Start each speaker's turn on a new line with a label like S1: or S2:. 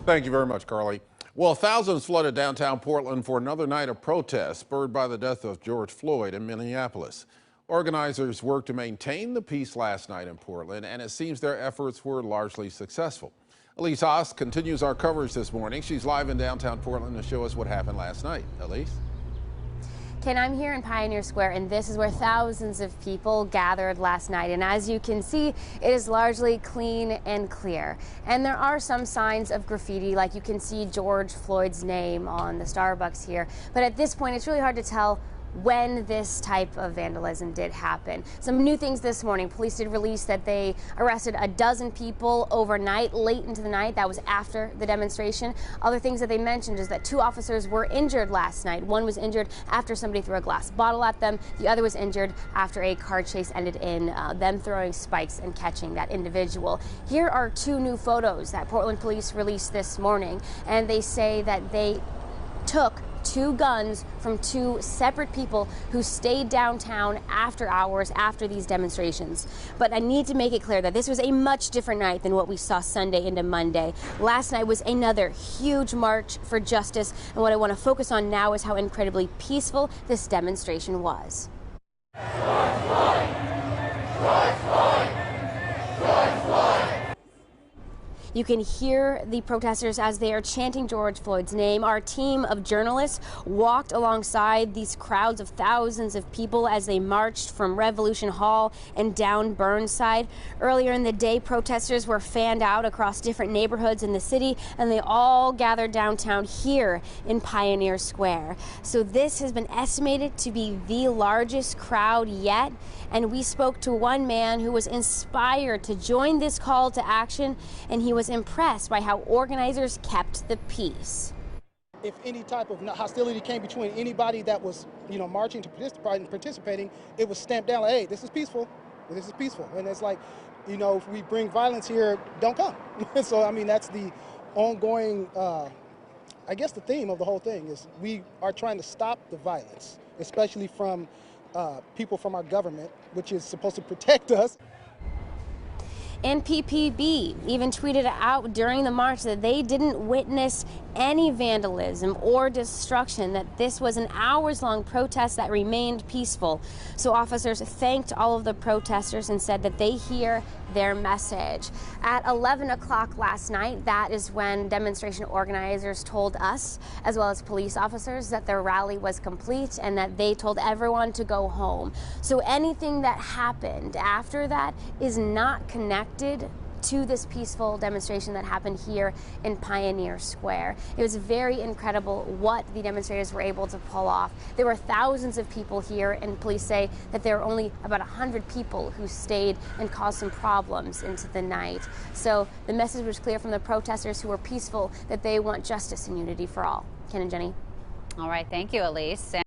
S1: Thank you very much, Carly. Well, thousands flooded downtown Portland for another night of protests spurred by the death of George Floyd in Minneapolis. Organizers worked to maintain the peace last night in Portland, and it seems their efforts were largely successful. Elise Haas continues our coverage this morning. She's live in downtown Portland to show us what happened last night. Elise?
S2: Ken, I'm here in Pioneer Square, and this is where thousands of people gathered last night. And as you can see, it is largely clean and clear. And there are some signs of graffiti, like you can see George Floyd's name on the Starbucks here. But at this point, it's really hard to tell when this type of vandalism did happen. Some new things this morning. Police did release that they arrested a dozen people overnight, late into the night. That was after the demonstration. Other things that they mentioned is that 2 officers were injured last night. One was injured after somebody threw a glass bottle at them. The other was injured after a car chase ended in them throwing spikes and catching that individual. Here are 2 new photos that Portland police released this morning, and they say that they took 2 guns from 2 separate people who stayed downtown after hours after these demonstrations. But I need to make it clear that this was a much different night than what we saw Sunday into Monday. Last night was another huge march for justice, and what I want to focus on now is how incredibly peaceful this demonstration was. You can hear the protesters as they are chanting George Floyd's name. Our team of journalists walked alongside these crowds of thousands of people as they marched from Revolution Hall and down Burnside. Earlier in the day, protesters were fanned out across different neighborhoods in the city, and they all gathered downtown here in Pioneer Square. So this has been estimated to be the largest crowd yet, and we spoke to one man who was inspired to join this call to action, and he was impressed by how organizers kept the peace.
S3: If any type of hostility came between anybody that was, marching to participating, it was stamped down like, hey, this is peaceful. This is peaceful. And it's like, if we bring violence here, don't come. So, I mean, that's the ongoing, I guess the theme of the whole thing is we are trying to stop the violence, especially from people from our government, which is supposed to protect us.
S2: NPPB even tweeted out during the march that they didn't witness any vandalism or destruction, that this was an hours-long protest that remained peaceful. So officers thanked all of the protesters and said that they hear their message. At 11 o'clock last night, that is when demonstration organizers told us, as well as police officers, that their rally was complete and that they told everyone to go home. So anything that happened after that is not connected to this peaceful demonstration that happened here in Pioneer Square. It was very incredible what the demonstrators were able to pull off. There were thousands of people here, and police say that there were only about 100 people who stayed and caused some problems into the night. So the message was clear from the protesters, who were peaceful, that they want justice and unity for all. Ken and Jenny.
S4: All right, thank you, Elise.